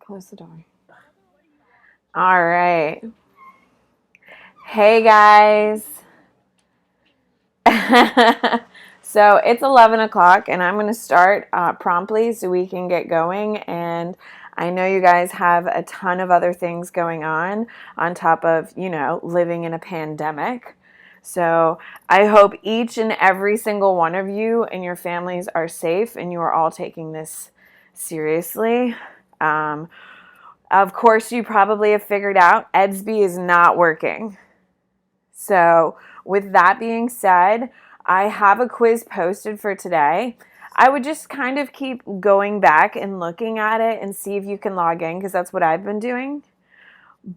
Close the door. All right. Hey, guys. So it's 11 o'clock, and I'm going to start promptly so we can get going. And I know you guys have a ton of other things going on top of, living in a pandemic. So I hope each and every single one of you and your families are safe and you are all taking this seriously. Of course, you probably have figured out EDSB is not working. So with that being said, I have a quiz posted for today. I would just kind of keep going back and looking at it and see if you can log in, because that's what I've been doing.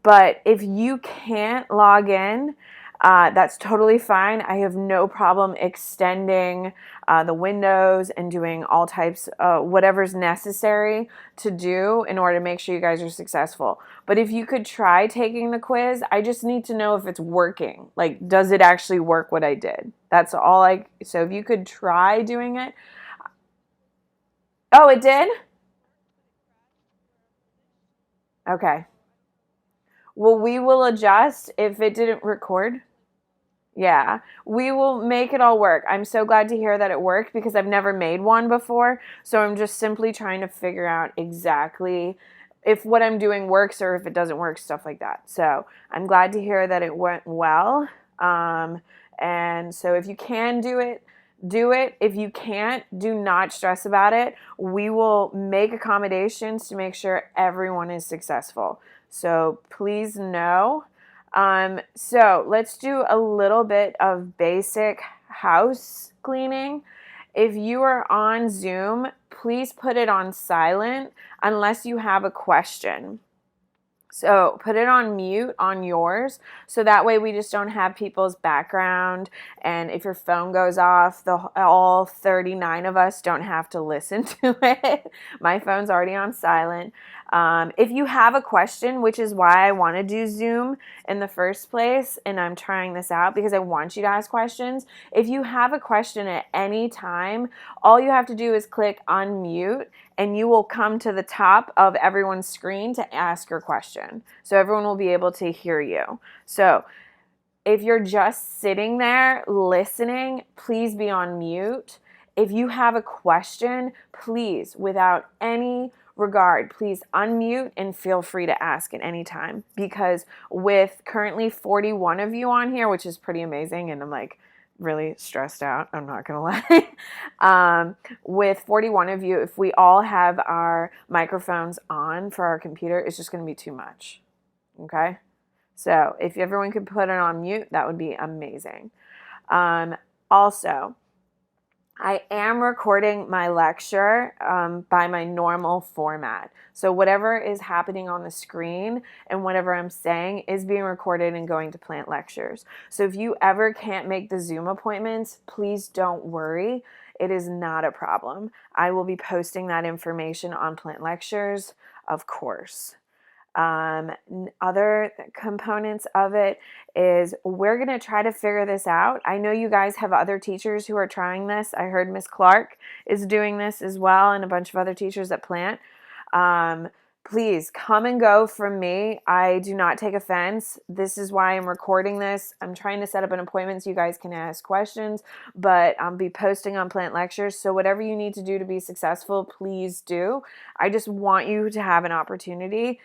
But if you can't log in, that's totally fine. I have no problem extending the windows and doing all types, whatever's necessary to do in order to make sure you guys are successful. But if you could try taking the quiz, I just need to know if it's working. Like, does it actually work what I did? That's all so if you could try doing it. Oh, it did? Okay. Well, we will adjust if it didn't record. Yeah, we will make it all work. I'm so glad to hear that it worked because I've never made one before. So I'm just simply trying to figure out exactly if what I'm doing works or if it doesn't work, stuff like that. So I'm glad to hear that it went well. And so if you can do it, do it. If you can't, do not stress about it. We will make accommodations to make sure everyone is successful. So please know. So let's do a little bit of basic house cleaning. If you are on Zoom, please put it on silent unless you have a question. So put it on mute on yours, so that way we just don't have people's background, and if your phone goes off, all 39 of us don't have to listen to it. My phone's already on silent. If you have a question, which is why I want to do Zoom in the first place, and I'm trying this out because I want you to ask questions. If you have a question at any time, all you have to do is click unmute, and you will come to the top of everyone's screen to ask your question. So everyone will be able to hear you. So if you're just sitting there listening, please be on mute. If you have a question, please, without any regard, please unmute and feel free to ask at any time, because with currently 41 of you on here, which is pretty amazing, and I'm like really stressed out, I'm not gonna lie. With 41 of you, if we all have our microphones on for our computer, it's just gonna be too much. Okay, so if everyone could put it on mute, that would be amazing. Also, I am recording my lecture by my normal format. So whatever is happening on the screen and whatever I'm saying is being recorded and going to Plant Lectures. So if you ever can't make the Zoom appointments, please don't worry. It is not a problem. I will be posting that information on Plant Lectures, of course. Other components of it is we're going to try to figure this out. I know you guys have other teachers who are trying this. I heard Miss Clark is doing this as well, and a bunch of other teachers at Plant. Please come and go from me. I do not take offense. This is why I'm recording this. I'm trying to set up an appointment so you guys can ask questions, but I'll be posting on Plant Lectures. So whatever you need to do to be successful, please do. I just want you to have an opportunity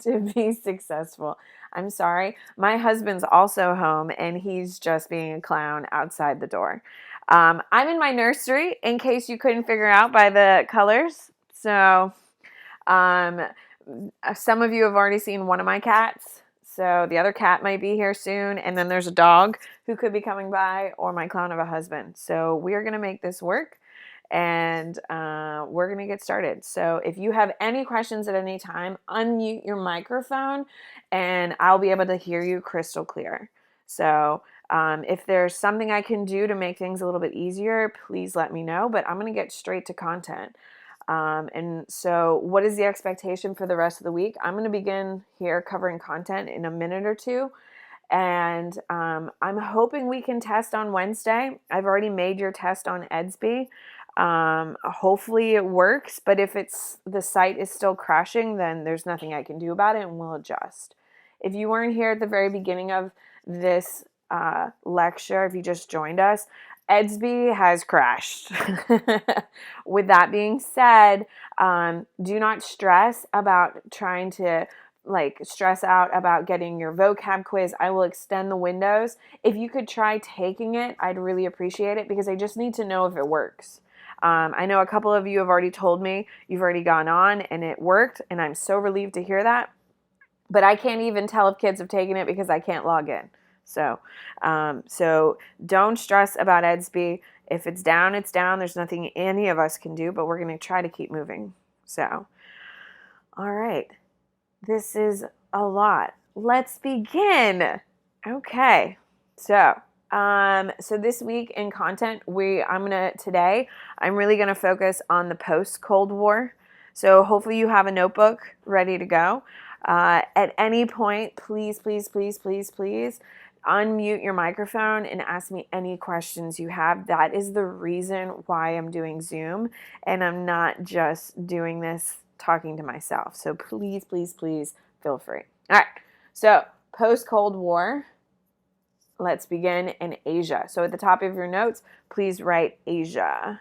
to be successful. I'm sorry. My husband's also home, and he's just being a clown outside the door. I'm in my nursery, in case you couldn't figure out by the colors. So some of you have already seen one of my cats. So the other cat might be here soon. And then there's a dog who could be coming by, or my clown of a husband. So we're going to make this work, and we're going to get started. So if you have any questions at any time, unmute your microphone and I'll be able to hear you crystal clear. So if there's something I can do to make things a little bit easier, please let me know, but I'm going to get straight to content. And so what is the expectation for the rest of the week? I'm going to begin here covering content in a minute or two. And I'm hoping we can test on Wednesday. I've already made your test on EDSB. Hopefully it works, but if the site is still crashing, then there's nothing I can do about it, and we'll adjust. If you weren't here at the very beginning of this lecture, if you just joined us, Edsby has crashed. With that being said, do not stress about trying to stress out about getting your vocab quiz. I will extend the windows. If you could try taking it, I'd really appreciate it, because I just need to know if it works. I know a couple of you have already told me you've already gone on and it worked, and I'm so relieved to hear that. But I can't even tell if kids have taken it because I can't log in. So don't stress about Edsby. If it's down, it's down. There's nothing any of us can do, but we're going to try to keep moving. So, all right. This is a lot. Let's begin. Okay. So this week in content, I'm really going to focus on the post-Cold War. So hopefully you have a notebook ready to go. At any point, please, please, please, please, please unmute your microphone and ask me any questions you have. That is the reason why I'm doing Zoom, and I'm not just doing this talking to myself. So please, please, please feel free. All right. So post-Cold War, let's begin in Asia. So at the top of your notes, please write Asia.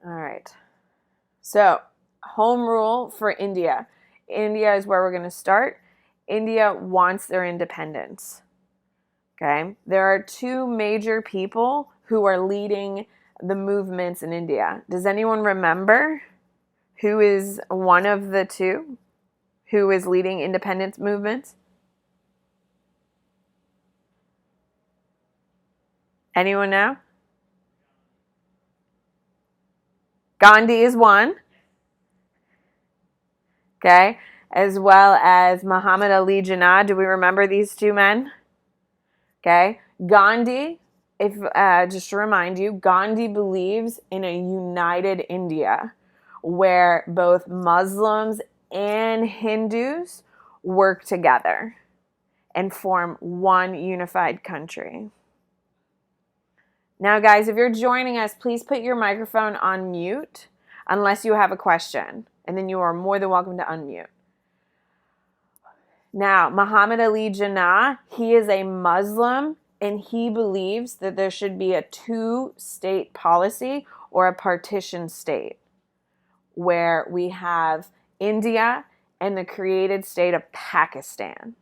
All right. So home rule for India. India is where we're going to start. India wants their independence. Okay? There are two major people who are leading the movements in India. Does anyone remember who is one of the two who is leading independence movements? Anyone know? Gandhi is one. Okay, as well as Muhammad Ali Jinnah. Do we remember these two men? Okay, Gandhi, just to remind you, Gandhi believes in a united India where both Muslims and Hindus work together and form one unified country. Now, guys, if you're joining us, please put your microphone on mute unless you have a question, and then you are more than welcome to unmute. Now, Muhammad Ali Jinnah, he is a Muslim, and he believes that there should be a two-state policy or a partition state where we have India and the created state of Pakistan.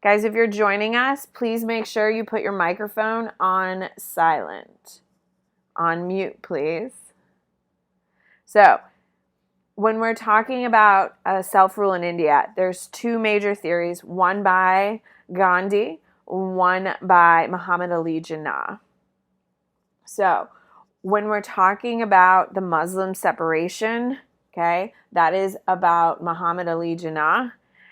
Guys, if you're joining us, please make sure you put your microphone on silent. On mute, please. So, when we're talking about self-rule in India, there's two major theories, one by Gandhi, one by Muhammad Ali Jinnah. So, when we're talking about the Muslim separation, okay, that is about Muhammad Ali Jinnah.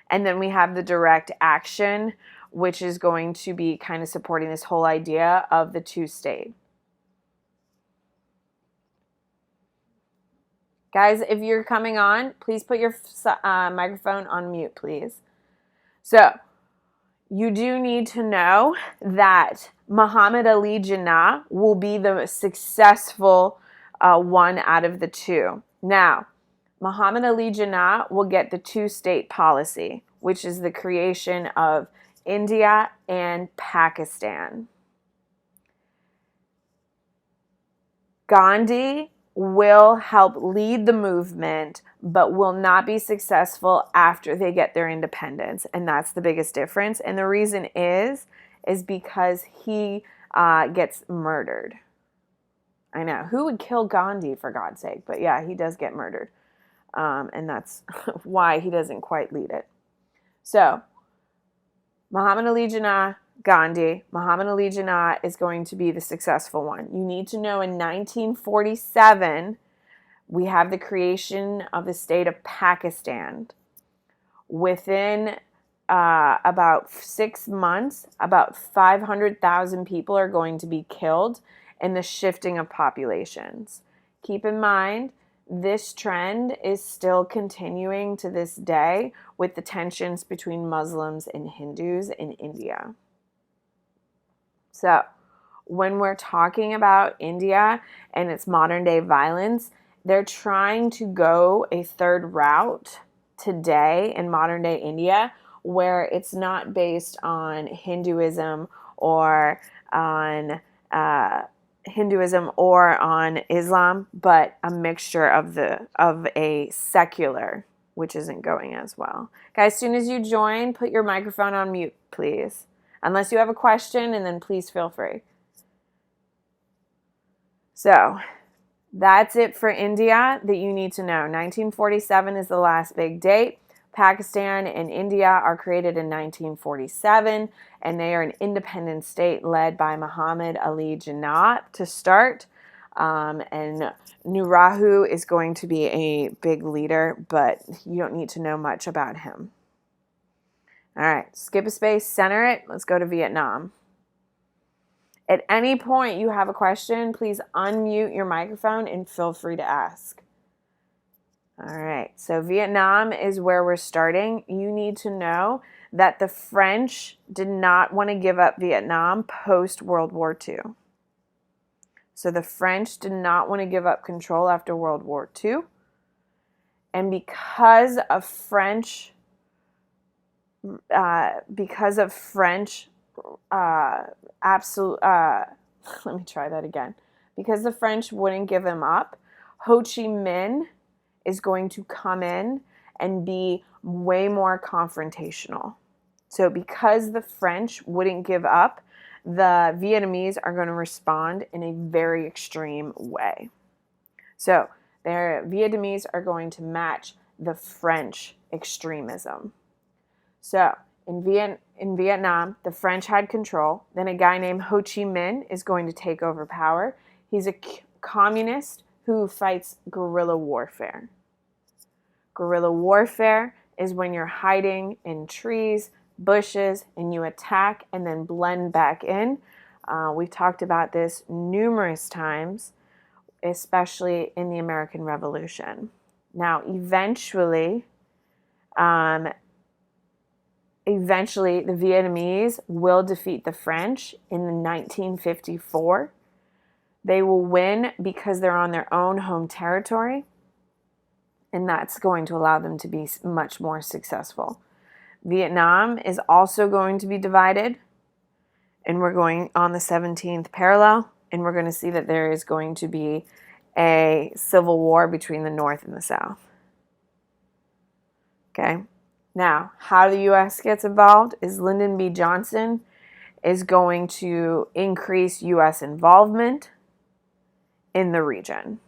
And then we have the direct action, which is going to be kind of supporting this whole idea of the two-state. Guys, if you're coming on, please put your microphone on mute, please. So, you do need to know that Muhammad Ali Jinnah will be the successful one out of the two. Now, Muhammad Ali Jinnah will get the two-state policy, which is the creation of India and Pakistan. Gandhi will help lead the movement, but will not be successful after they get their independence. And that's the biggest difference. And the reason is because he gets murdered. I know. Who would kill Gandhi, for God's sake? But yeah, he does get murdered. And that's why he doesn't quite lead it. So, Muhammad Ali Jinnah, Gandhi. Muhammad Ali Jinnah is going to be the successful one. You need to know in 1947, we have the creation of the state of Pakistan. Within about 6 months, about 500,000 people are going to be killed in the shifting of populations. Keep in mind, this trend is still continuing to this day with the tensions between Muslims and Hindus in India. So when we're talking about India and its modern day violence, they're trying to go a third route today in modern day India where it's not based on Hinduism or on Islam, but a mixture of a secular, which isn't going as well. Guys, as soon as you join, put your microphone on mute, please. Unless you have a question, and then please feel free. So that's it for India that you need to know. 1947 is the last big date. Pakistan and India are created in 1947, and they are an independent state led by Muhammad Ali Jinnah to start. And Nehru is going to be a big leader, but you don't need to know much about him. All right, skip a space, center it. Let's go to Vietnam. At any point you have a question, please unmute your microphone and feel free to ask. All right, so Vietnam is where we're starting. You need to know that the French did not want to give up Vietnam post World War II. So the French did not want to give up control after World War II. And because of French let me try that again. Because the French wouldn't give him up, Ho Chi Minh is going to come in and be way more confrontational. So because the French wouldn't give up, the Vietnamese are going to respond in a very extreme way. So the Vietnamese are going to match the French extremism. So in Vietnam, the French had control. Then a guy named Ho Chi Minh is going to take over power. He's a communist who fights guerrilla warfare. Guerrilla warfare is when you're hiding in trees, bushes, and you attack and then blend back in. We've talked about this numerous times, especially in the American Revolution. Now, eventually, the Vietnamese will defeat the French in 1954. They will win because they're on their own home territory, and that's going to allow them to be much more successful. Vietnam is also going to be divided, and we're going on the 17th parallel, and we're going to see that there is going to be a civil war between the North and the South. Okay? Now, how the U.S. gets involved is Lyndon B. Johnson is going to increase U.S. involvement in the region.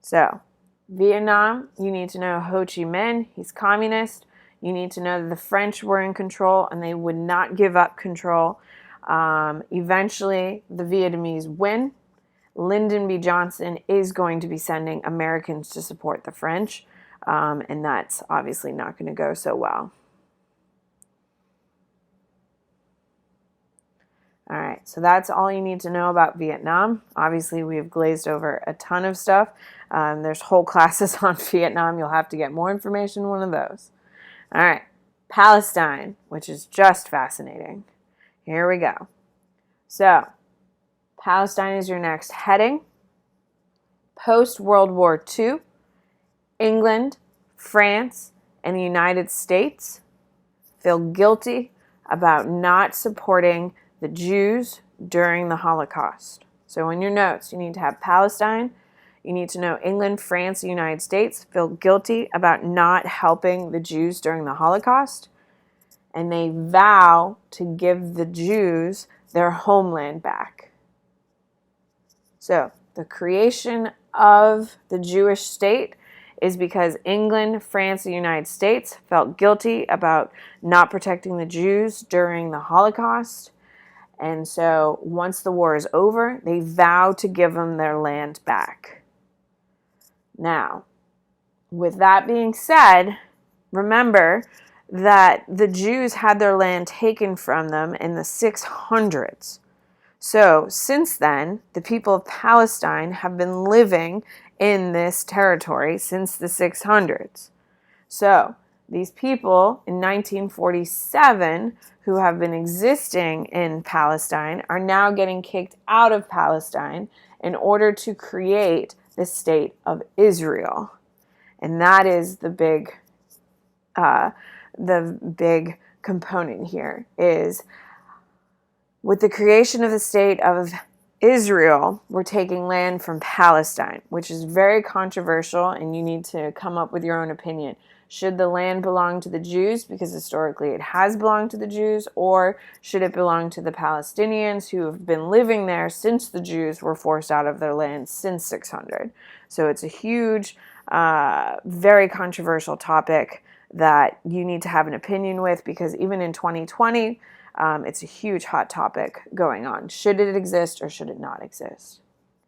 So, Vietnam, you need to know Ho Chi Minh, he's communist. You need to know that the French were in control and they would not give up control. Eventually, the Vietnamese win. Lyndon B. Johnson is going to be sending Americans to support the French, and that's obviously not going to go so well. All right, so that's all you need to know about Vietnam. Obviously, we've glazed over a ton of stuff. There's whole classes on Vietnam. You'll have to get more information in one of those. All right, Palestine, which is just fascinating. Here we go. So, Palestine is your next heading. Post-World War II, England, France, and the United States feel guilty about not supporting the Jews during the Holocaust. So in your notes, you need to have Palestine. You need to know England, France, the United States feel guilty about not helping the Jews during the Holocaust. And they vow to give the Jews their homeland back. So the creation of the Jewish state is because England, France, the United States felt guilty about not protecting the Jews during the Holocaust. And so once the war is over, they vow to give them their land back. Now, with that being said, remember that the Jews had their land taken from them in the 600s. So since then, the people of Palestine have been living in this territory since the 600s. So these people in 1947 who have been existing in Palestine are now getting kicked out of Palestine in order to create the state of Israel. And that is the big component here is with the creation of the state of Israel, we're taking land from Palestine, which is very controversial, and you need to come up with your own opinion. Should the land belong to the Jews, because historically it has belonged to the Jews, or should it belong to the Palestinians who have been living there since the Jews were forced out of their land since 600? So it's a huge, very controversial topic that you need to have an opinion with, because even in 2020, it's a huge hot topic going on. Should it exist or should it not exist?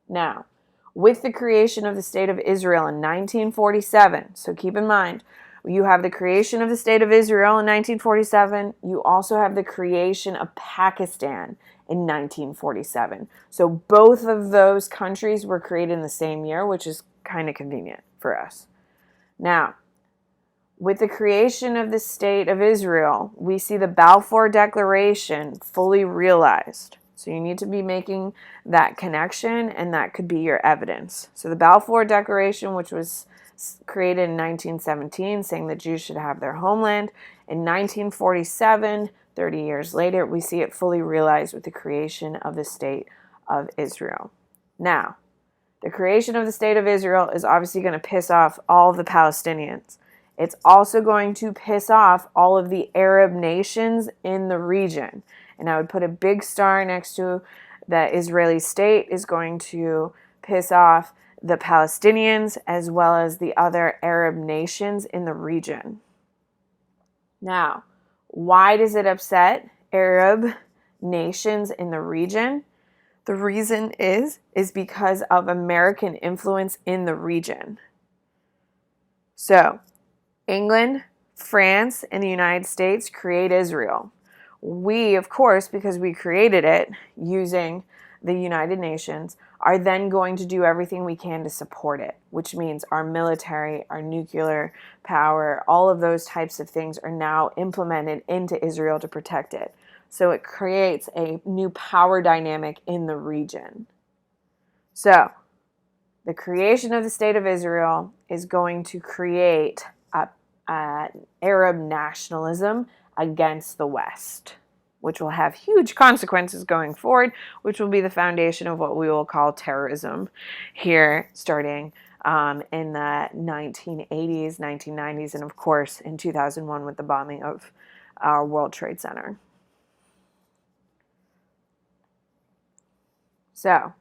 Now, with the creation of the State of Israel in 1947, so keep in mind, you have the creation of the State of Israel in 1947. You also have the creation of Pakistan in 1947. So both of those countries were created in the same year, which is kind of convenient for us. Now, with the creation of the State of Israel, we see the Balfour Declaration fully realized. So you need to be making that connection, and that could be your evidence. So the Balfour Declaration, which was created in 1917, saying that Jews should have their homeland. In 1947, 30 years later, we see it fully realized with the creation of the State of Israel. Now, the creation of the State of Israel is obviously going to piss off all of the Palestinians. It's also going to piss off all of the Arab nations in the region. And I would put a big star next to the Israeli state is going to piss off the Palestinians as well as the other Arab nations in the region. Now, why does it upset Arab nations in the region? The reason is because of American influence in the region. So, England, France, and the United States create Israel. We, of course, because we created it using the United Nations, are then going to do everything we can to support it, which means our military, our nuclear power, all of those types of things are now implemented into Israel to protect it. So it creates a new power dynamic in the region. So the creation of the State of Israel is going to create Arab nationalism against the West, which will have huge consequences going forward, which will be the foundation of what we will call terrorism here starting in the 1980s, 1990s, and of course in 2001 with the bombing of our World Trade Center. So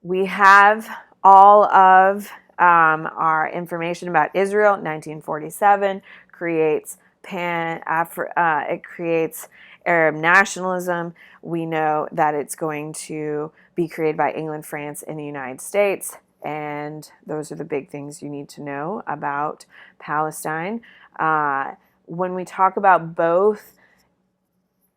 we have all of our information about Israel. 1947 creates it creates Arab nationalism. We know that it's going to be created by England, France, and the United States. And those are the big things you need to know about Palestine. When we talk about both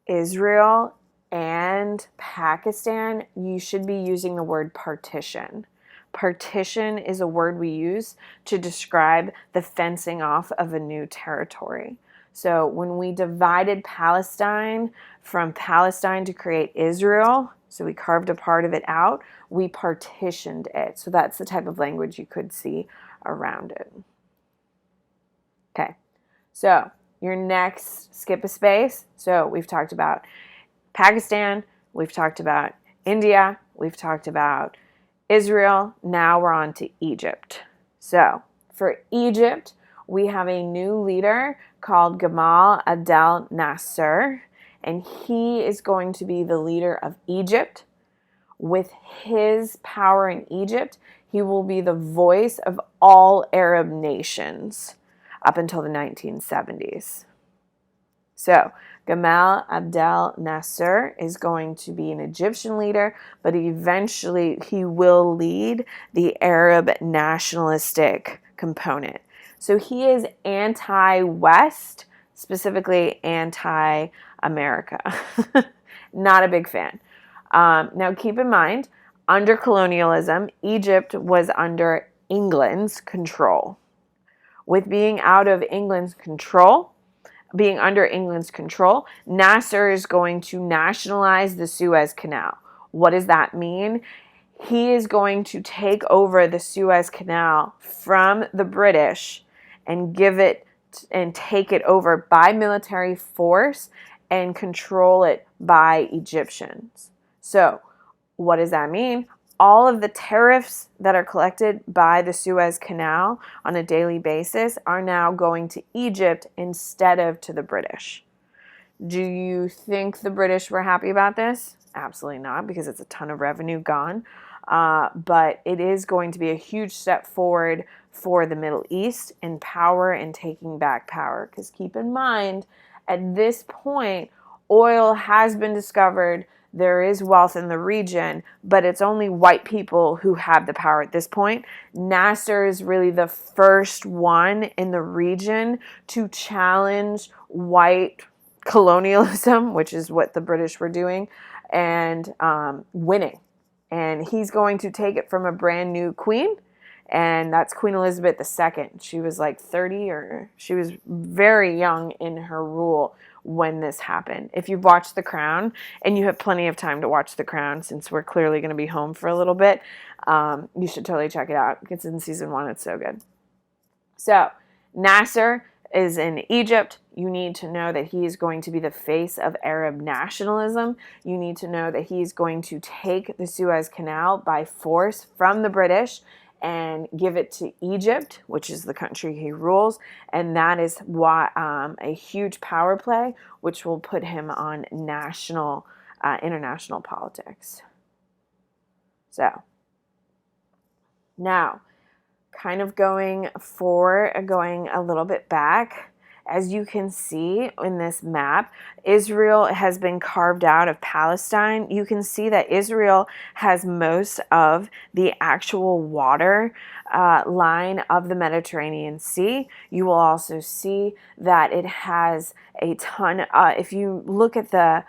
Israel and Pakistan, you should be using the word partition. Partition is a word we use to describe the fencing off of a new territory. So when we divided Palestine from Palestine to create Israel, so we carved a part of it out, we partitioned it. So that's the type of language you could see around it. Okay, so your next, skip a space. So we've talked about Pakistan, we've talked about India, we've talked about Israel. Now we're on to Egypt. So for Egypt, we have a new leader called Gamal Abdel Nasser, and he is going to be the leader of Egypt. With his power in Egypt, he will be the voice of all Arab nations up until the 1970s. So Gamal Abdel Nasser is going to be an Egyptian leader, but eventually he will lead the Arab nationalistic component. So he is anti-West, specifically anti-America. Not a big fan. Now keep in mind, under colonialism, Egypt was under England's control. With being out of England's control, being under England's control, Nasser is going to nationalize the Suez Canal. What does that mean? He is going to take over the Suez Canal from the British and give it and take it over by military force and control it by Egyptians. So, what does that mean? All of the tariffs that are collected by the Suez Canal on a daily basis are now going to Egypt instead of to the British. Do you think the British were happy about this? Absolutely not, because it's a ton of revenue gone. But it is going to be a huge step forward for the Middle East in power and taking back power. Because keep in mind, at this point, oil has been discovered. There is wealth in the region, but it's only white people who have the power at this point. Nasser is really the first one in the region to challenge white colonialism, which is what the British were doing, and winning. And he's going to take it from a brand new queen, and that's Queen Elizabeth II. She was like 30, or she was very young in her rule when this happened. If you've watched The Crown, and you have plenty of time to watch The Crown, since we're clearly going to be home for a little bit, you should totally check it out. It's in season 1. It's so good. So, Nasser is in Egypt. You need to know that he is going to be the face of Arab nationalism. You need to know that he is going to take the Suez Canal by force from the British and give it to Egypt, which is the country he rules. And that is why a huge power play, which will put him on national, international politics. So, now, kind of going a little bit back, as you can see in this map, Israel has been carved out of Palestine. You can see that Israel has most of the actual water line of the Mediterranean Sea. You will also see that it has a ton, if you look at the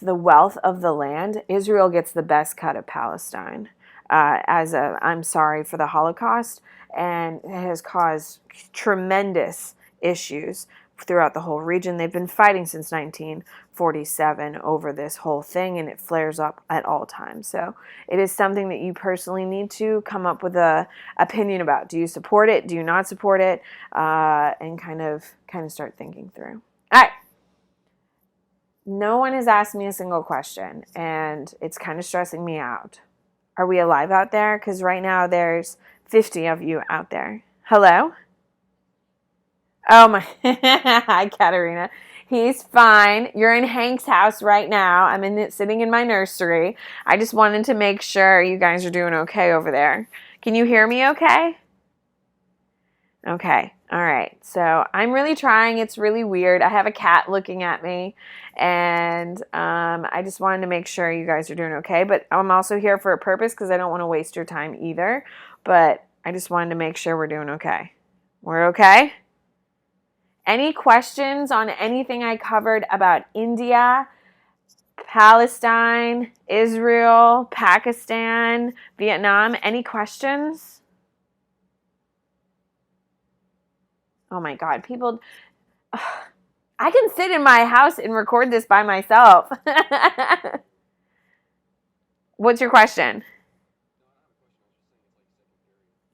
wealth of the land, Israel gets the best cut of Palestine. I'm sorry for the Holocaust, and it has caused tremendous issues throughout the whole region. They've been fighting since 1947 over this whole thing, and it flares up at all times. So it is something that you personally need to come up with an opinion about. Do you support it? Do you not support it? And kind of start thinking through. All right. No one has asked me a single question, and it's kind of stressing me out. Are we alive out there? Because right now there's 50 of you out there. Hello? Oh my. Hi, Katerina. He's fine. You're in Hank's house right now. I'm sitting in my nursery. I just wanted to make sure you guys are doing okay over there. Can you hear me okay? Okay. All right. So I'm really trying. It's really weird. I have a cat looking at me, and I just wanted to make sure you guys are doing okay. But I'm also here for a purpose, because I don't want to waste your time either. But I just wanted to make sure we're doing okay. We're okay? Any questions on anything I covered about India, Palestine, Israel, Pakistan, Vietnam? Any questions? Oh my God, people, I can sit in my house and record this by myself. What's your question?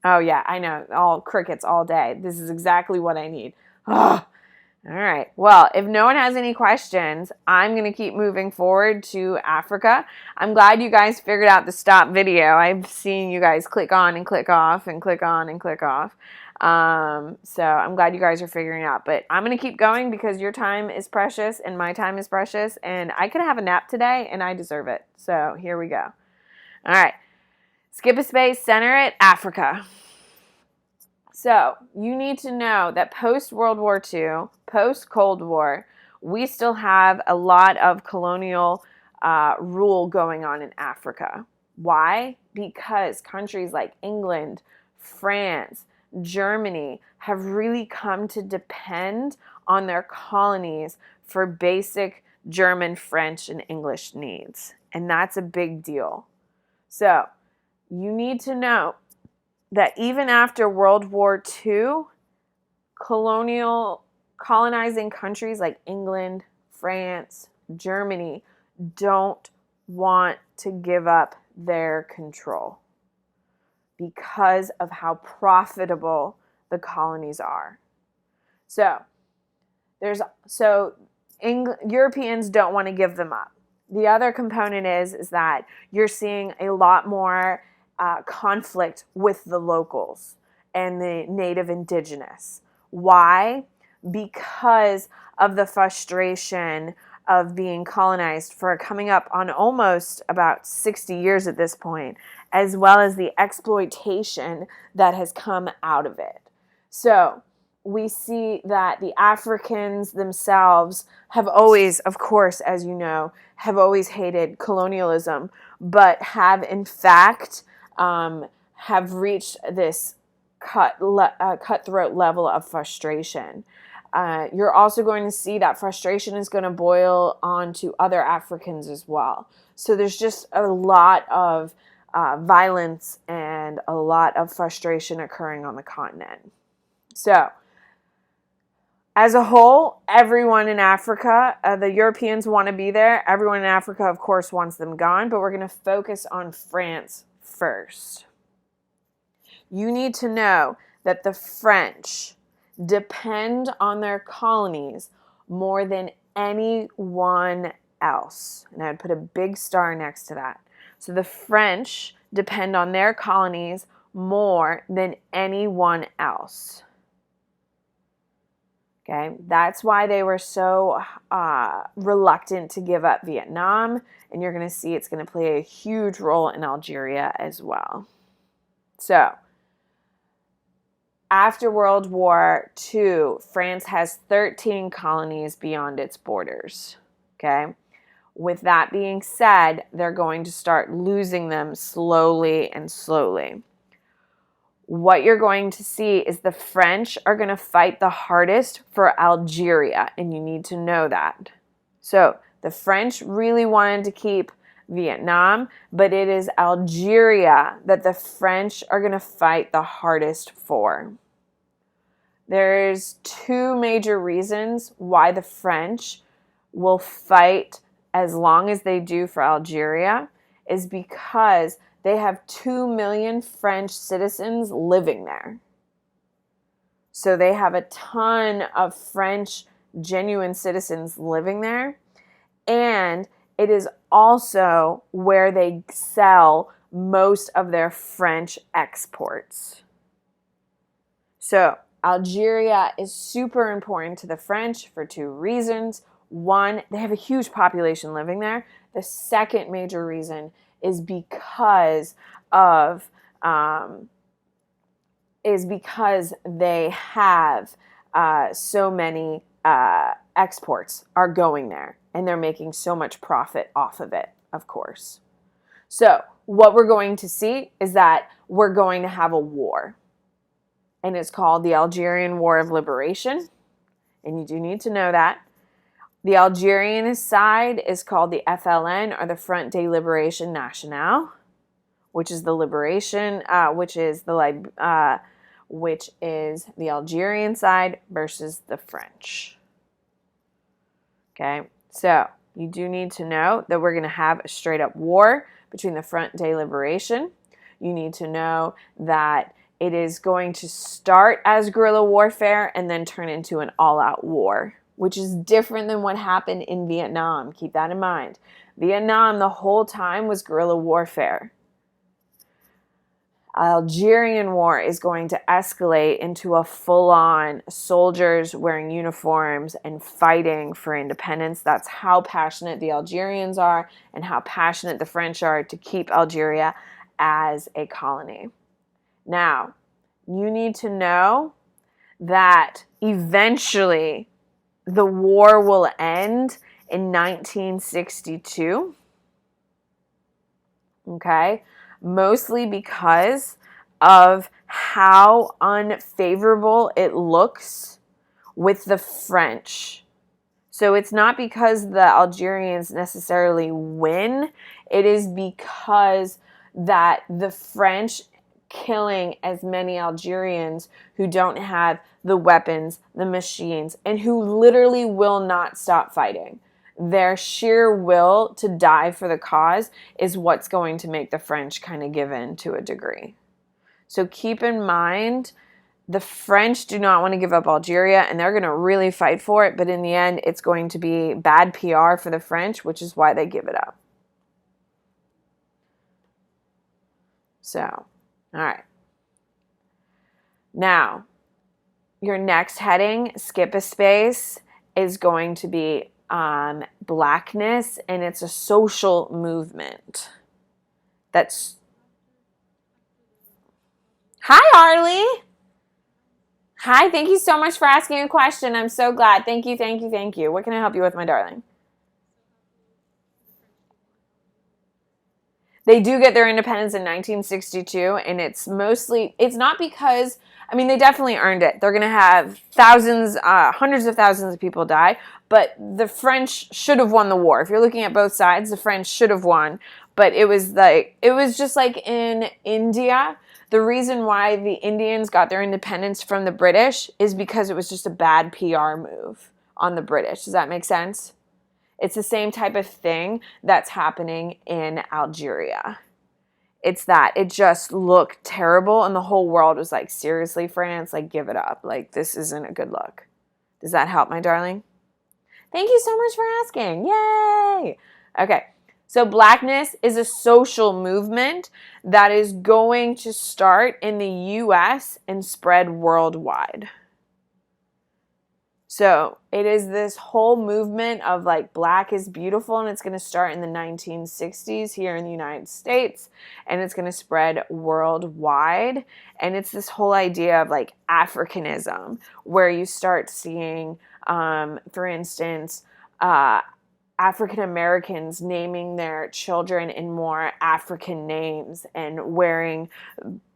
Oh yeah, I know, all crickets all day. This is exactly what I need. Oh, all right. Well, if no one has any questions, I'm going to keep moving forward to Africa. I'm glad you guys figured out the stop video. I've seen you guys click on and click off and click on and click off. So I'm glad you guys are figuring it out. But I'm going to keep going, because your time is precious and my time is precious. And I could have a nap today, and I deserve it. So here we go. All right. Skip a space, center it, Africa. So you need to know that post-World War II, post-Cold War, we still have a lot of colonial rule going on in Africa. Why? Because countries like England, France, Germany have really come to depend on their colonies for basic German, French, and English needs. And that's a big deal. So you need to know that even after World War II, colonizing countries like England, France, Germany don't want to give up their control because of how profitable the colonies are. So Europeans don't want to give them up. The other component is that you're seeing a lot more conflict with the locals and the native indigenous. Why? Because of the frustration of being colonized for coming up on almost about 60 years at this point, as well as the exploitation that has come out of it. So we see that the Africans themselves have always, of course, as you know, have always hated colonialism, but have in fact have reached this cutthroat level of frustration. You're also going to see that frustration is going to boil onto other Africans as well. So there's just a lot of violence and a lot of frustration occurring on the continent. So, as a whole, everyone in Africa, the Europeans want to be there. Everyone in Africa, of course, wants them gone, but we're going to focus on France first. You need to know that the French depend on their colonies more than anyone else. And I'd put a big star next to that. So the French depend on their colonies more than anyone else. Okay, that's why they were so reluctant to give up Vietnam, and you're going to see it's going to play a huge role in Algeria as well. So, after World War II, France has 13 colonies beyond its borders. Okay, with that being said, they're going to start losing them slowly and slowly. What you're going to see is the French are going to fight the hardest for Algeria, and you need to know that. So the French really wanted to keep Vietnam, but it is Algeria that the French are going to fight the hardest for. There's two major reasons why the French will fight as long as they do for Algeria is because they have 2 million French citizens living there. So they have a ton of French genuine citizens living there. And it is also where they sell most of their French exports. So Algeria is super important to the French for two reasons. One, they have a huge population living there. The second major reason is because they have so many exports are going there, and they're making so much profit off of it, of course. So what we're going to see is that we're going to have a war, and it's called the Algerian War of Liberation, and you do need to know that. The Algerian side is called the FLN, or the Front de Liberation Nationale, which is the liberation, which is the Algerian side versus the French. Okay, so you do need to know that we're going to have a straight up war between the Front de Liberation. You need to know that it is going to start as guerrilla warfare and then turn into an all-out war, which is different than what happened in Vietnam. Keep that in mind. Vietnam the whole time was guerrilla warfare. Algerian war is going to escalate into a full-on soldiers wearing uniforms and fighting for independence. That's how passionate the Algerians are and how passionate the French are to keep Algeria as a colony. Now, you need to know that eventually the war will end in 1962. Okay? Mostly because of how unfavorable it looks with the French. So it's not because the Algerians necessarily win. It is because that the French killing as many Algerians who don't have the weapons, the machines, and who literally will not stop fighting. Their sheer will to die for the cause is what's going to make the French kind of give in to a degree. So keep in mind, the French do not want to give up Algeria, and they're going to really fight for it, but in the end, it's going to be bad PR for the French, which is why they give it up. So, all right. Now, your next heading, skip a space, is going to be Blackness, and it's a social movement. That's... Hi, Arlie. Hi, thank you so much for asking a question. I'm so glad. Thank you, thank you, thank you. What can I help you with, my darling? They do get their independence in 1962, and it's not because, I mean, they definitely earned it. They're going to have thousands, hundreds of thousands of people die, but the French should have won the war. If you're looking at both sides, the French should have won, but it was just like in India. The reason why the Indians got their independence from the British is because it was just a bad PR move on the British. Does that make sense? It's the same type of thing that's happening in Algeria. It's that it just looked terrible, and the whole world was like, seriously, France, like, give it up. Like, this isn't a good look. Does that help, my darling? Thank you so much for asking. Yay! Okay. So Blackness is a social movement that is going to start in the US and spread worldwide. So it is this whole movement of like black is beautiful, and it's going to start in the 1960s here in the United States, and it's going to spread worldwide. And it's this whole idea of like Africanism, where you start seeing, for instance, African Americans naming their children in more African names and wearing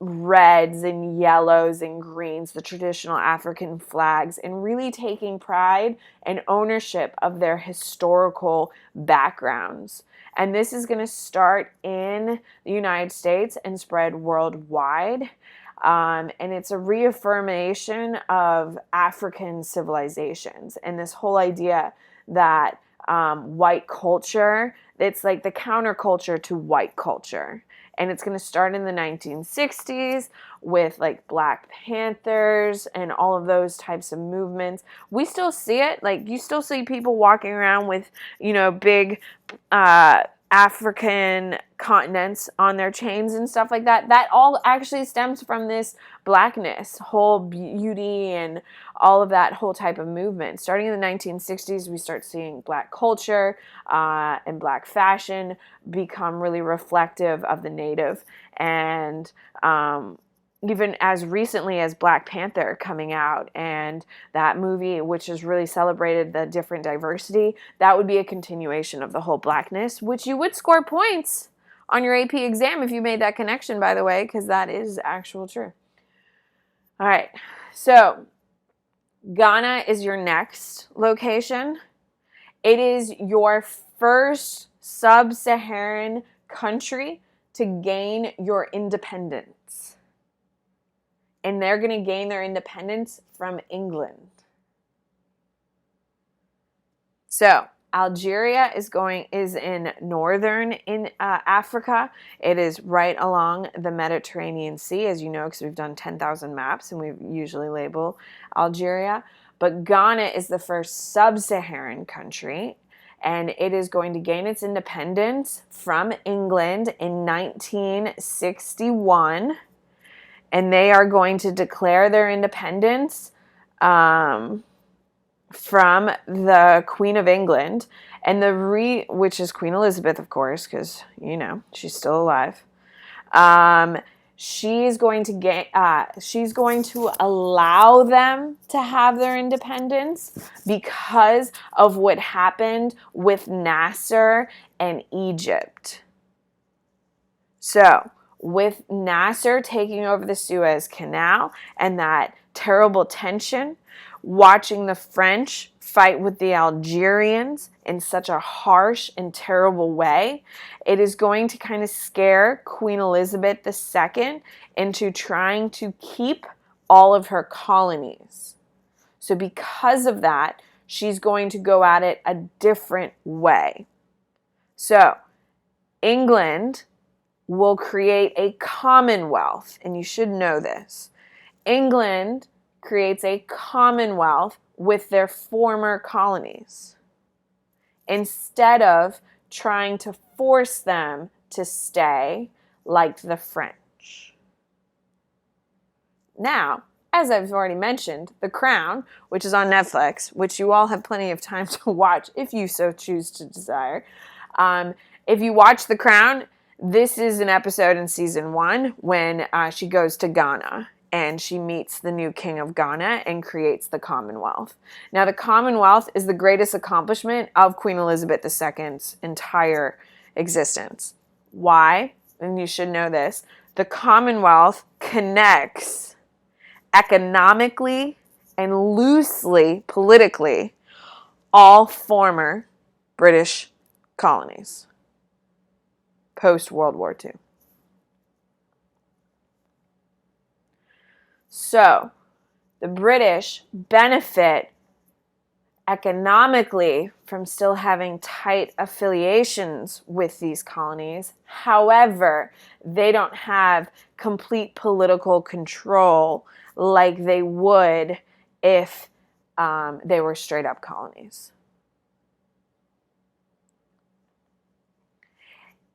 reds and yellows and greens, the traditional African flags, and really taking pride and ownership of their historical backgrounds. And this is going to start in the United States and spread worldwide. And it's a reaffirmation of African civilizations and this whole idea that white culture, it's like the counterculture to white culture. And it's going to start in the 1960s with like Black Panthers and all of those types of movements. We still see it. Like, you still see people walking around with, big African continents on their chains and stuff like that. That all actually stems from this blackness, whole beauty, and all of that whole type of movement. Starting in the 1960s, we start seeing black culture and black fashion become really reflective of the native. And even as recently as Black Panther coming out, and that movie, which has really celebrated the different diversity, that would be a continuation of the whole blackness, which you would score points on your AP exam if you made that connection, by the way, because that is actual true. All right, so Ghana is your next location. It is your first sub-Saharan country to gain your independence. And they're going to gain their independence from England. So Algeria is in northern Africa. It is right along the Mediterranean Sea, as you know, because we've done 10,000 maps and we usually label Algeria. But Ghana is the first sub-Saharan country, and it is going to gain its independence from England in 1961. And they are going to declare their independence from the Queen of England, and which is Queen Elizabeth, of course, because she's still alive. She's going to allow them to have their independence because of what happened with Nasser and Egypt. So, with Nasser taking over the Suez Canal and that terrible tension, watching the French fight with the Algerians in such a harsh and terrible way. It is going to kind of scare Queen Elizabeth II into trying to keep all of her colonies. So because of that, she's going to go at it a different way. So England will create a commonwealth, and you should know this. England creates a commonwealth with their former colonies instead of trying to force them to stay like the French. Now, as I've already mentioned, The Crown, which is on Netflix, which you all have plenty of time to watch if you so choose to desire. If you watch The Crown, this is an episode in season 1 when she goes to Ghana and she meets the new king of Ghana and creates the Commonwealth. Now, the Commonwealth is the greatest accomplishment of Queen Elizabeth II's entire existence. Why? And you should know this. The Commonwealth connects economically and loosely politically all former British colonies post-World War II. So, the British benefit economically from still having tight affiliations with these colonies. However, they don't have complete political control like they would if they were straight up colonies.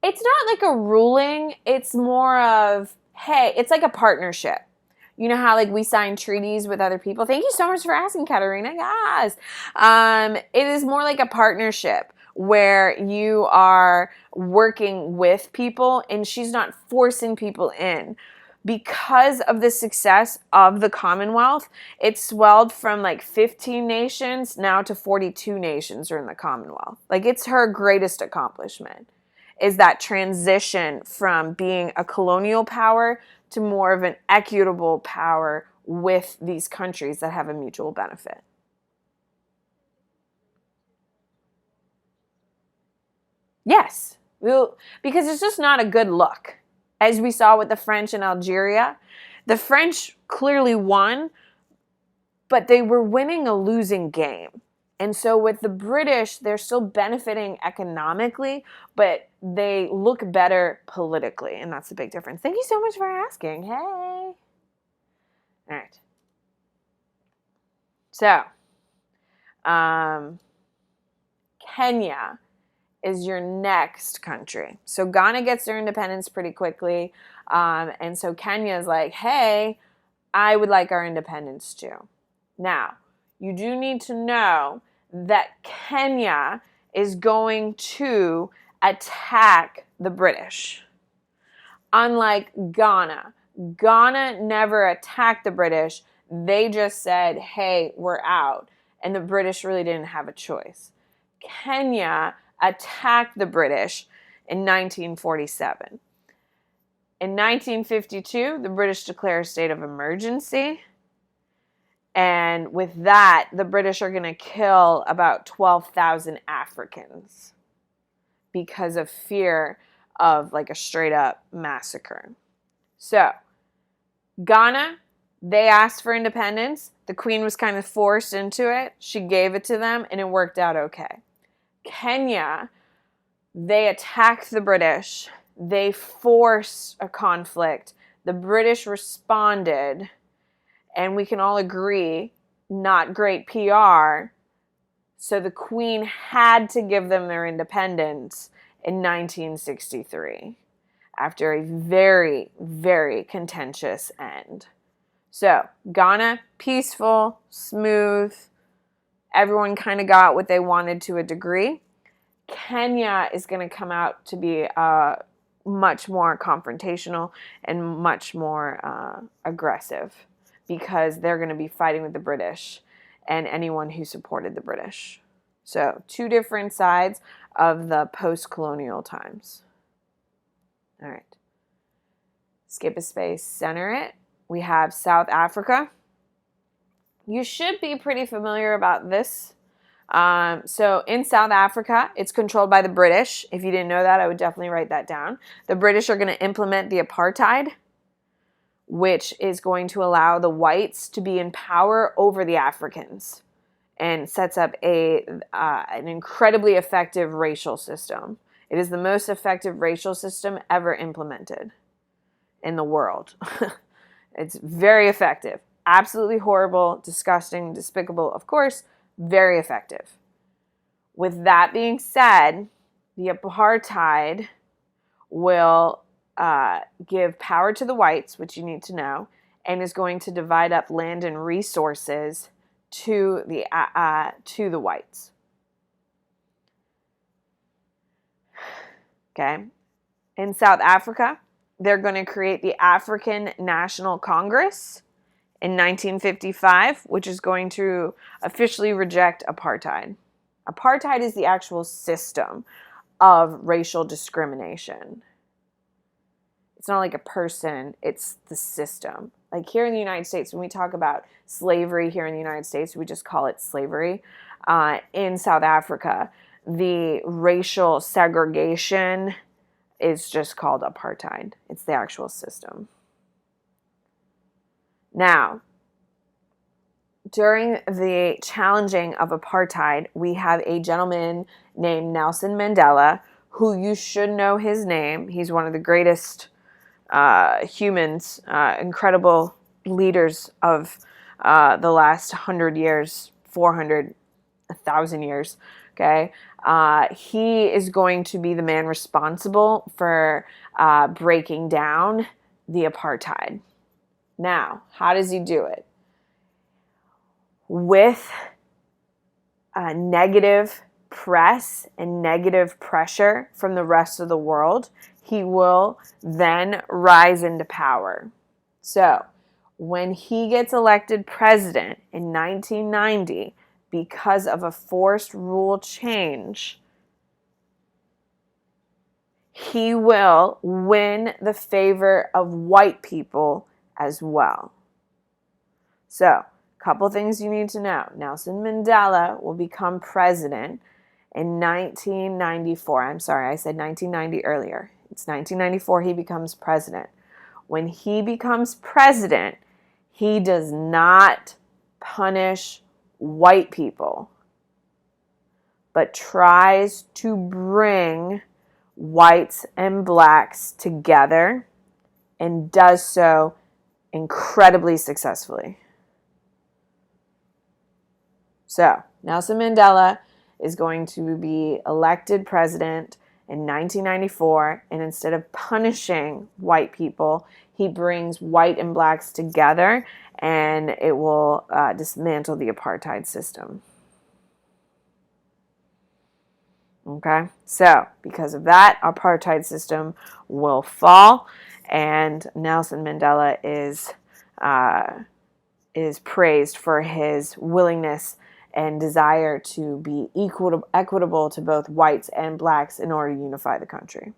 It's not like a ruling, it's more of, hey, it's like a partnership. You know how like we sign treaties with other people? Thank you so much for asking, Katerina. Yes. It is more like a partnership where you are working with people and she's not forcing people in. Because of the success of the Commonwealth, it swelled from like 15 nations now to 42 nations are in the Commonwealth. Like it's her greatest accomplishment, is that transition from being a colonial power to more of an equitable power with these countries that have a mutual benefit. Yes, because it's just not a good look. As we saw with the French in Algeria, the French clearly won, but they were winning a losing game. And so with the British, they're still benefiting economically, but they look better politically. And that's the big difference. Thank you so much for asking. Hey. All right. So, Kenya is your next country. So Ghana gets their independence pretty quickly. And so Kenya is like, hey, I would like our independence too. Now, you do need to know that Kenya is going to attack the British. Unlike Ghana. Ghana never attacked the British. They just said, hey, we're out. And the British really didn't have a choice. Kenya attacked the British in 1947. In 1952, the British declare a state of emergency. And with that, the British are going to kill about 12,000 Africans because of fear of like a straight up massacre. So, Ghana, they asked for independence. The Queen was kind of forced into it. She gave it to them and it worked out okay. Kenya, they attacked the British. They forced a conflict. The British responded. And we can all agree, not great PR. So the Queen had to give them their independence in 1963 after a very, very contentious end. So Ghana, peaceful, smooth. Everyone kind of got what they wanted to a degree. Kenya is going to come out to be much more confrontational and much more aggressive, because they're going to be fighting with the British and anyone who supported the British. So, two different sides of the post-colonial times. All right. Skip a space, center it. We have South Africa. You should be pretty familiar about this So in South Africa, it's controlled by the British. If you didn't know that, I would definitely write that down. The British are going to implement the apartheid, which is going to allow the whites to be in power over the Africans, and sets up an incredibly effective racial system. It is the most effective racial system ever implemented in the world. It's very effective. Absolutely horrible, disgusting, despicable, of course, very effective. With that being said, the apartheid will give power to the whites, which you need to know, and is going to divide up land and resources to the whites. Okay. In South Africa, they're going to create the African National Congress in 1955, which is going to officially reject apartheid. Apartheid is the actual system of racial discrimination. It's not like a person, it's the system. Like here in the United States, when we talk about slavery here in the United States, we just call it slavery. In South Africa, the racial segregation is just called apartheid. It's the actual system. Now, during the challenging of apartheid, we have a gentleman named Nelson Mandela, who you should know his name. He's one of the greatest humans, incredible leaders of the last 100 years, 400, 1,000 years, okay? He is going to be the man responsible for breaking down the apartheid. Now, how does he do it? With negative press and negative pressure from the rest of the world, he will then rise into power. So, when he gets elected president in 1990, because of a forced rule change, he will win the favor of white people as well. So, a couple things you need to know. Nelson Mandela will become president in 1994. I'm sorry, I said 1990 earlier. It's 1994 he becomes president. When he becomes president, he does not punish white people, but tries to bring whites and blacks together, and does so incredibly successfully. So, Nelson Mandela is going to be elected president in 1994, and instead of punishing white people, he brings white and blacks together, and it will dismantle the apartheid system. Okay, so because of that, apartheid system will fall, and Nelson Mandela is praised for his willingness and desire to be equitable to both whites and blacks in order to unify the country.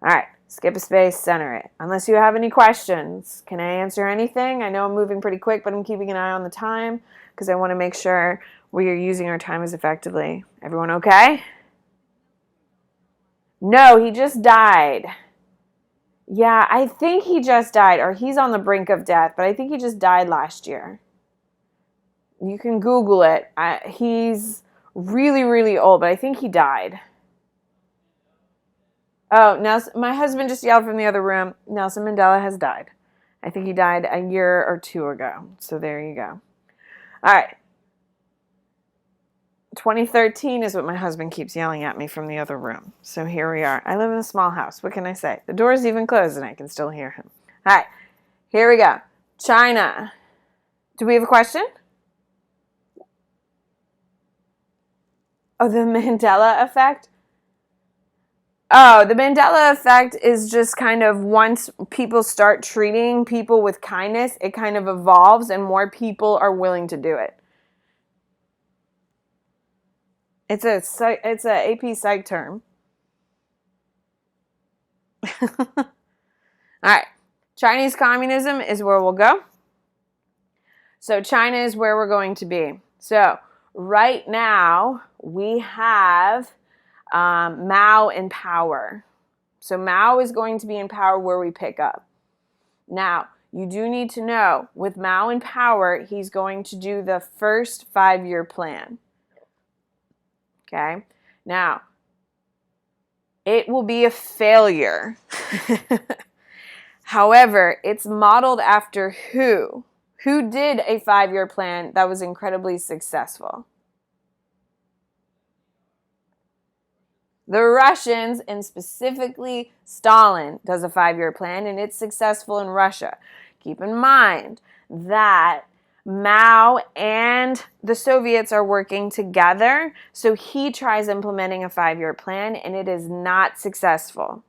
All right, skip a space, center it. Unless you have any questions, can I answer anything? I know I'm moving pretty quick, but I'm keeping an eye on the time because I want to make sure we are using our time as effectively. Everyone okay? No, he just died. Yeah, I think he just died, or he's on the brink of death, but I think he just died last year. You can Google it. He's really, really old, but I think he died. Oh, my husband just yelled from the other room, Nelson Mandela has died. I think he died a year or two ago. So there you go. All right. 2013 is what my husband keeps yelling at me from the other room. So here we are. I live in a small house. What can I say? The door's even closed and I can still hear him. All right. Here we go. China. Do we have a question? Oh, the Mandela effect? Oh, the Mandela effect is just kind of once people start treating people with kindness, it kind of evolves and more people are willing to do it. It's a AP Psych term. All right. Chinese communism is where we'll go. So China is where we're going to be. So Right now, we have Mao in power. So Mao is going to be in power where we pick up. Now, you do need to know, with Mao in power, he's going to do the first 5-year plan. Okay? Now, it will be a failure. However, it's modeled after who? Who did a 5-year plan that was incredibly successful? The Russians, and specifically Stalin, does a 5-year plan, and it's successful in Russia. Keep in mind that Mao and the Soviets are working together, so he tries implementing a 5-year plan, and it is not successful.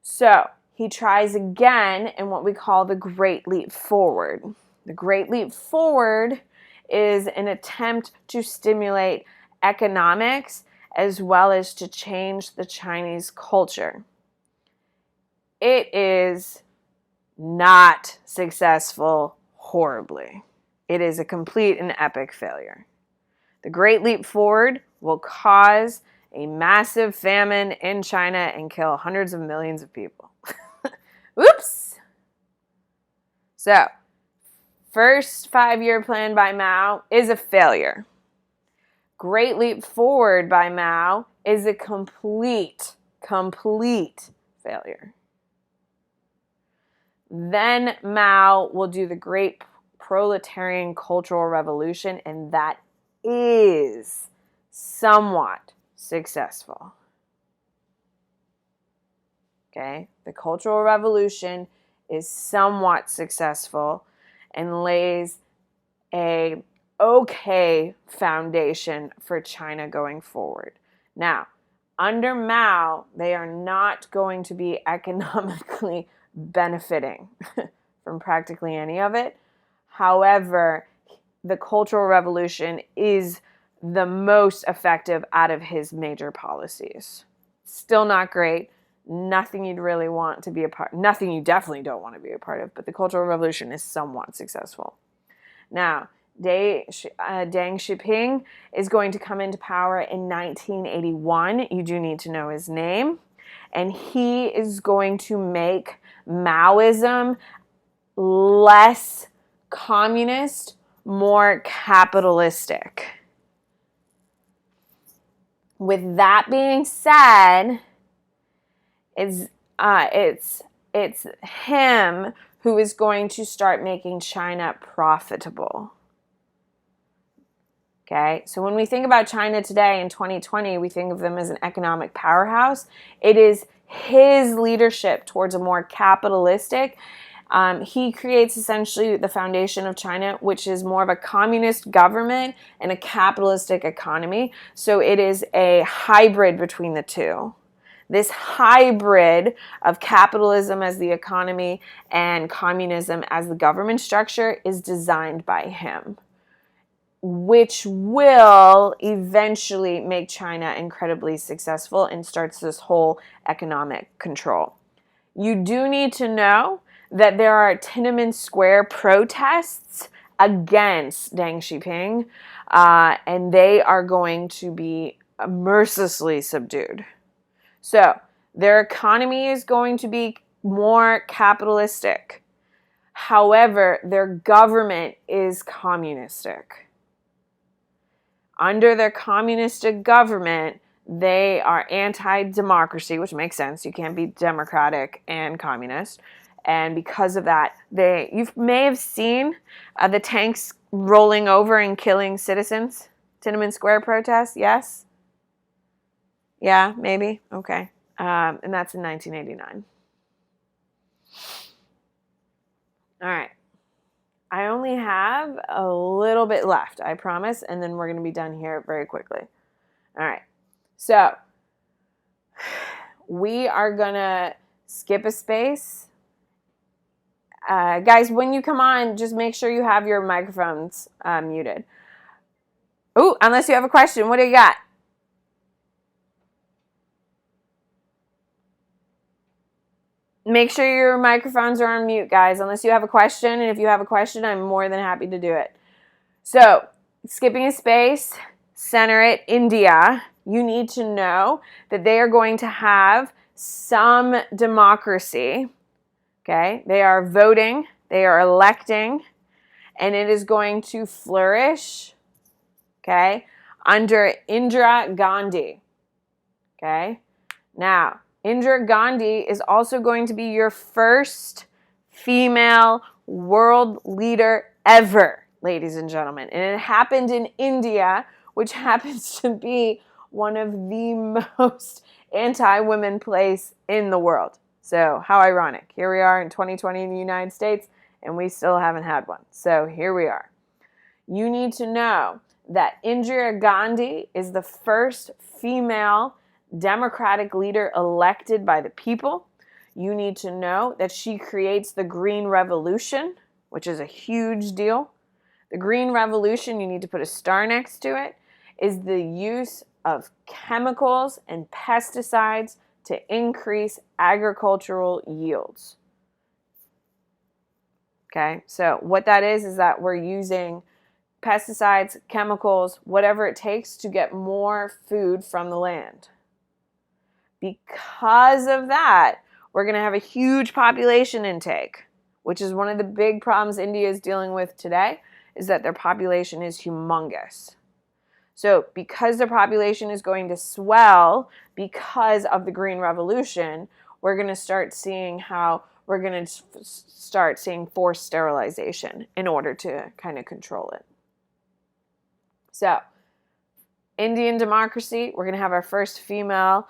So he tries again in what we call the Great Leap Forward. The Great Leap Forward is an attempt to stimulate economics as well as to change the Chinese culture. It is not successful horribly. It is a complete and epic failure. The Great Leap Forward will cause a massive famine in China and kill hundreds of millions of people. Oops! So, first 5-year plan by Mao is a failure. Great Leap Forward by Mao is a complete failure. Then Mao will do the Great Proletarian Cultural Revolution, and that is somewhat successful. Okay, the Cultural Revolution is somewhat successful and lays a okay foundation for China going forward. Now, under Mao, they are not going to be economically benefiting from practically any of it. However, the Cultural Revolution is the most effective out of his major policies. Still not great. Nothing you'd really want to be a part, nothing you definitely don't want to be a part of, but the Cultural Revolution is somewhat successful. Now, Deng Xiaoping is going to come into power in 1981. You do need to know his name. And he is going to make Maoism less communist, more capitalistic. With that being said, it's him who is going to start making China profitable. Okay, so when we think about China today in 2020, we think of them as an economic powerhouse. It is his leadership towards a more capitalistic. He creates essentially the foundation of China, which is more of a communist government and a capitalistic economy. So it is a hybrid between the two. This hybrid of capitalism as the economy and communism as the government structure is designed by him, which will eventually make China incredibly successful and starts this whole economic control. You do need to know that there are Tiananmen Square protests against Deng Xiaoping, and they are going to be mercilessly subdued. So their economy is going to be more capitalistic. However, their government is communistic. Under their communistic government, they are anti-democracy, which makes sense. You can't be democratic and communist. And because of that, you may have seen the tanks rolling over and killing citizens. Tiananmen Square protests, yes? Yeah, maybe? Okay. And that's in 1989. All right. I only have a little bit left, I promise, and then we're going to be done here very quickly. All right. So, we are going to skip a space. Guys, when you come on, just make sure you have your microphones muted. Ooh, unless you have a question. What do you got? Make sure your microphones are on mute, guys, unless you have a question. And if you have a question, I'm more than happy to do it. So, skipping a space, center it, India. You need to know that they are going to have some democracy. Okay, they are voting, they are electing, and it is going to flourish, okay, under Indira Gandhi. Okay, now Indira Gandhi is also going to be your first female world leader ever, ladies and gentlemen. And it happened in India, which happens to be one of the most anti-women place in the world. So how ironic. Here we are in 2020 in the United States, and we still haven't had one. So here we are. You need to know that Indira Gandhi is the first female democratic leader elected by the people. You need to know that she creates the Green Revolution, which is a huge deal. The Green Revolution, you need to put a star next to it, is the use of chemicals and pesticides to increase agricultural yields. Okay, so what that is that we're using pesticides, chemicals, whatever it takes to get more food from the land. Because of that, we're going to have a huge population intake, which is one of the big problems India is dealing with today, is that their population is humongous. So because their population is going to swell because of the Green Revolution, we're going to start seeing how we're going to start seeing forced sterilization in order to kind of control it. So, Indian democracy, we're going to have our first female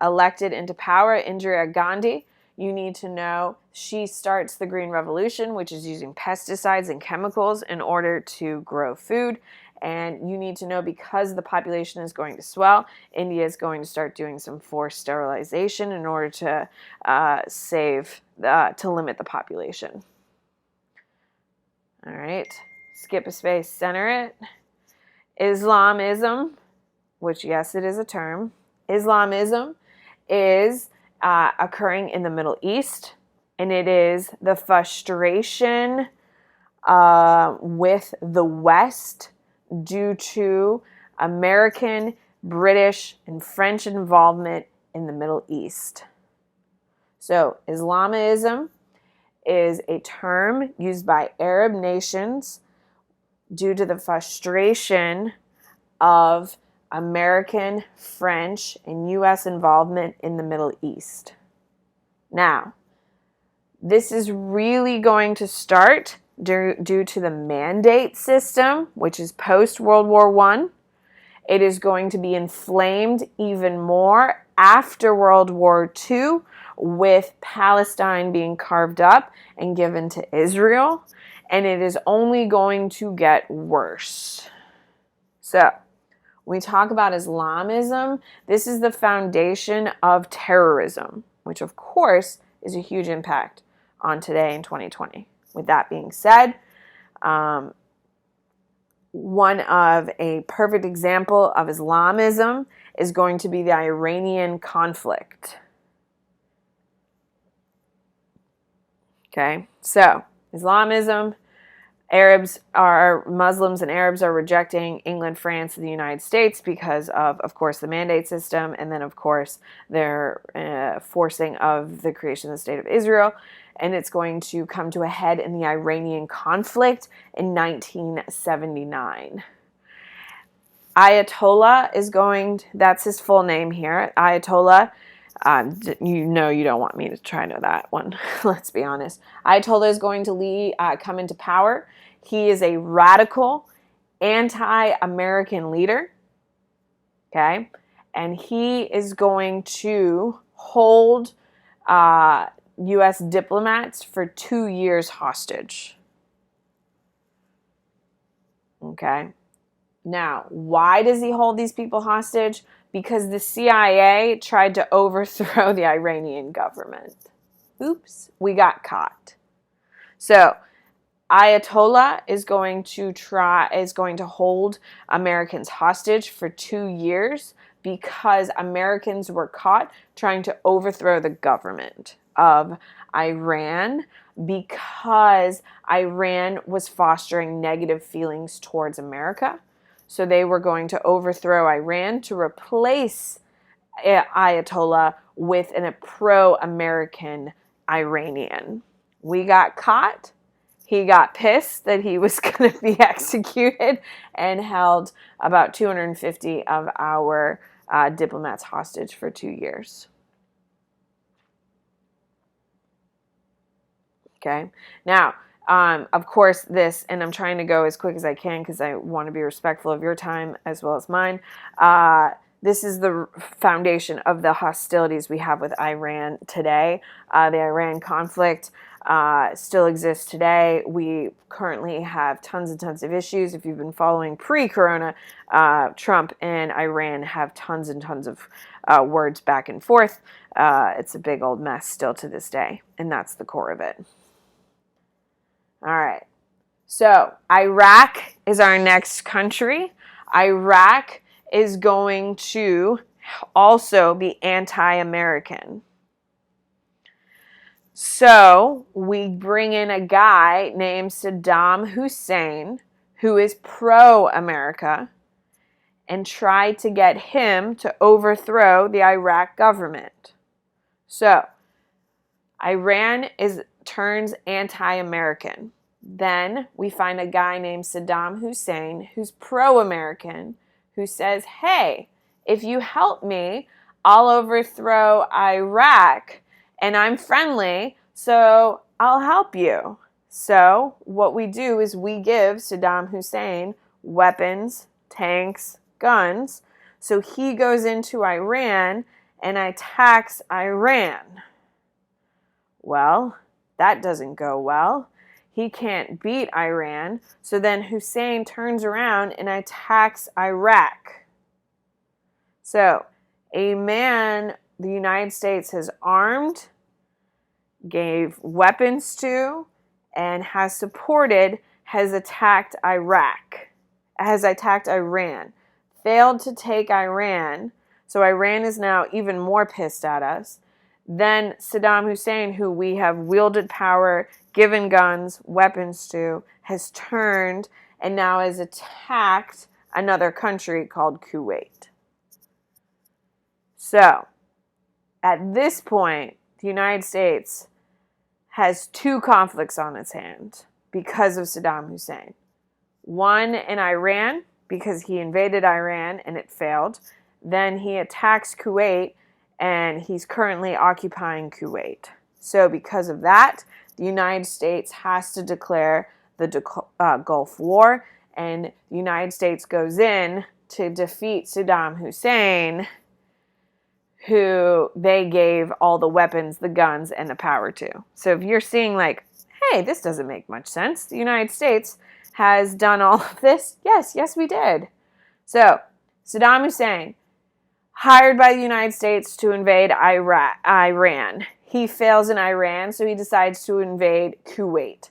elected into power, Indira Gandhi. You need to know she starts the Green Revolution, which is using pesticides and chemicals in order to grow food. And you need to know because the population is going to swell, India is going to start doing some forced sterilization in order to to limit the population. All right, skip a space, center it. Islamism, which yes, it is a term. Islamism is occurring in the Middle East, and it is the frustration with the West due to American, British, and French involvement in the Middle East. So, Islamism is a term used by Arab nations due to the frustration of American, French, and U.S. involvement in the Middle East. Now, this is really going to start due to the mandate system, which is post-World War I. It is going to be inflamed even more after World War II, with Palestine being carved up and given to Israel, and it is only going to get worse. So, when we talk about Islamism, this is the foundation of terrorism, which of course is a huge impact on today in 2020. With that being said, one of a perfect example of Islamism is going to be the Iranian conflict. Okay, so Islamism, Muslims and Arabs are rejecting England, France, and the United States because of course, the mandate system, and then, of course, their forcing of the creation of the State of Israel. And it's going to come to a head in the Iranian conflict in 1979. Ayatollah that's his full name here, Ayatollah. You know you don't want me to try to that one. Let's be honest. Ayatollah is going to come into power. He is a radical, anti-American leader. Okay? And he is going to hold U.S. diplomats for 2 years hostage. Okay? Now, why does he hold these people hostage? Because the CIA tried to overthrow the Iranian government. Oops, we got caught. So, Ayatollah is going to hold Americans hostage for 2 years because Americans were caught trying to overthrow the government of Iran, because Iran was fostering negative feelings towards America. So they were going to overthrow Iran to replace Ayatollah with a pro-American Iranian. We got caught. He got pissed that he was going to be executed and held about 250 of our diplomats hostage for 2 years. Okay. Now, of course, this, and I'm trying to go as quick as I can because I want to be respectful of your time as well as mine. This is the foundation of the hostilities we have with Iran today. The Iran conflict still exists today. We currently have tons and tons of issues. If you've been following pre-corona, Trump and Iran have tons and tons of words back and forth. It's a big old mess still to this day, and that's the core of it. All right. So Iraq is our next country. Iraq is going to also be anti-American. So we bring in a guy named Saddam Hussein, who is pro-America, and try to get him to overthrow the Iraq government. So Iran turns anti-American. Then we find a guy named Saddam Hussein who's pro-American, who says, hey, if you help me, I'll overthrow Iraq, and I'm friendly, so I'll help you. So what we do is we give Saddam Hussein weapons, tanks, guns, so he goes into Iran and attacks Iran. Well, that doesn't go well. He can't beat Iran, so then Hussein turns around and attacks Iraq. So, a man the United States has armed, gave weapons to, and has supported, has attacked Iraq, has attacked Iran, failed to take Iran, so Iran is now even more pissed at us. Then Saddam Hussein, who we have wielded power, given guns, weapons to, has turned and now has attacked another country called Kuwait. So, at this point, the United States has 2 conflicts on its hands because of Saddam Hussein. One in Iran, because he invaded Iran and it failed. Then he attacks Kuwait, and he's currently occupying Kuwait. So because of that, the United States has to declare the Gulf War, and the United States goes in to defeat Saddam Hussein, who they gave all the weapons, the guns, and the power to. So if you're seeing like, hey, this doesn't make much sense, the United States has done all of this. Yes, we did. So Saddam Hussein, hired by the United States to invade Iran. He fails in Iran, so he decides to invade Kuwait.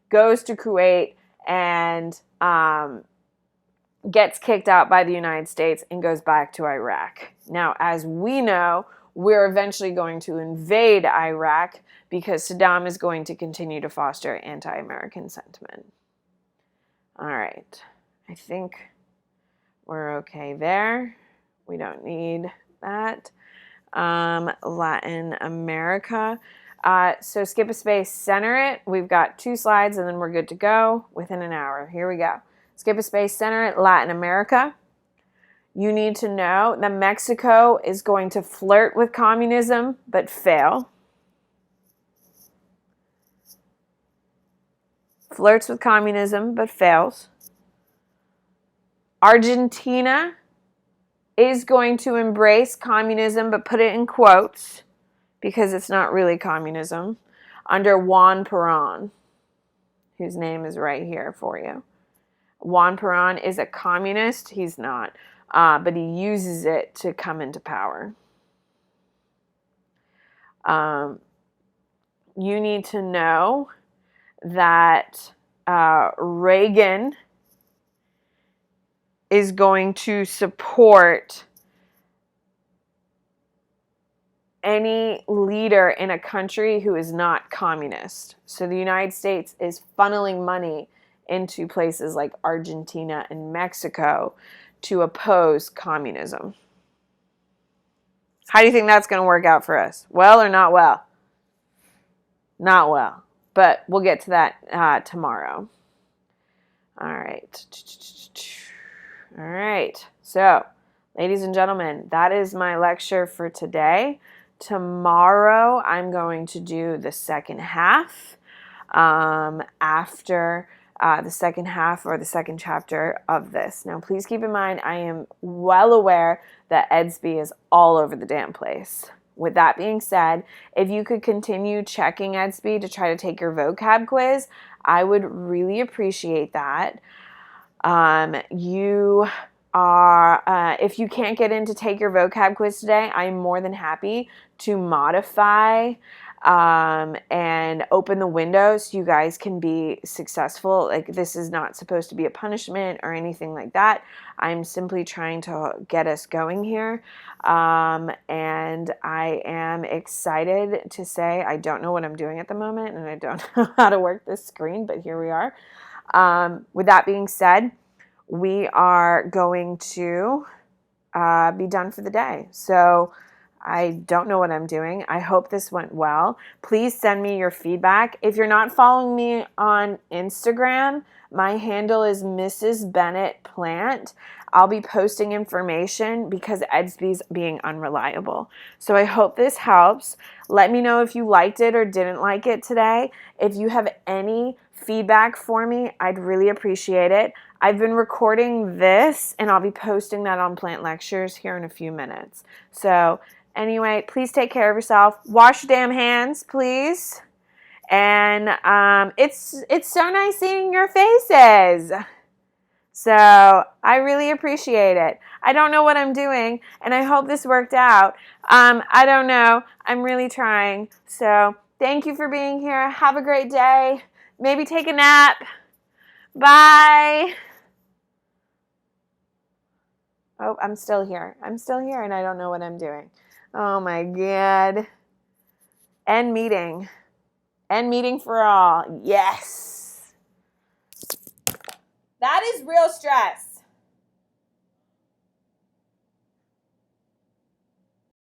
Goes to Kuwait and gets kicked out by the United States and goes back to Iraq. Now, as we know, we're eventually going to invade Iraq because Saddam is going to continue to foster anti-American sentiment. All right. I think we're okay there. We don't need that. Latin America. So skip a space, center it. We've got 2 slides and then we're good to go within an hour. Here we go. Skip a space, center it, Latin America. You need to know that Mexico is going to flirt with communism but fail. Flirts with communism but fails. Argentina is going to embrace communism, but put it in quotes because it's not really communism, under Juan Perón, whose name is right here for you. Juan Perón is a communist. He's not, but he uses it to come into power. You need to know that Reagan is going to support any leader in a country who is not communist. So the United States is funneling money into places like Argentina and Mexico to oppose communism. How do you think that's going to work out for us? Well or not well? Not well. But we'll get to that tomorrow. All right. All right. So, ladies and gentlemen, that is my lecture for today. Tomorrow, I'm going to do the second half after the second half or the second chapter of this. Now, please keep in mind, I am well aware that EDSB is all over the damn place. With that being said, if you could continue checking EDSB to try to take your vocab quiz, I would really appreciate that. If you can't get in to take your vocab quiz today, I'm more than happy to modify and open the window so you guys can be successful. Like, this is not supposed to be a punishment or anything like that. I'm simply trying to get us going here. And I am excited to say I don't know what I'm doing at the moment, and I don't know how to work this screen, but here we are. With that being said, we are going to be done for the day. So I don't know what I'm doing. I hope this went well. Please send me your feedback. If you're not following me on Instagram, my handle is Mrs. Bennett Plant. I'll be posting information because EDSB's being unreliable. So I hope this helps. Let me know if you liked it or didn't like it today. If you have any feedback for me, I'd really appreciate it. I've been recording this, and I'll be posting that on Plant Lectures here in a few minutes. So anyway, please take care of yourself. Wash your damn hands, please. And it's so nice seeing your faces. So I really appreciate it. I don't know what I'm doing, and I hope this worked out. I don't know. I'm really trying. So thank you for being here. Have a great day. Maybe take a nap. Bye. Oh, I'm still here. I'm still here, and I don't know what I'm doing. Oh, my God. End meeting. End meeting for all. Yes. That is real stress.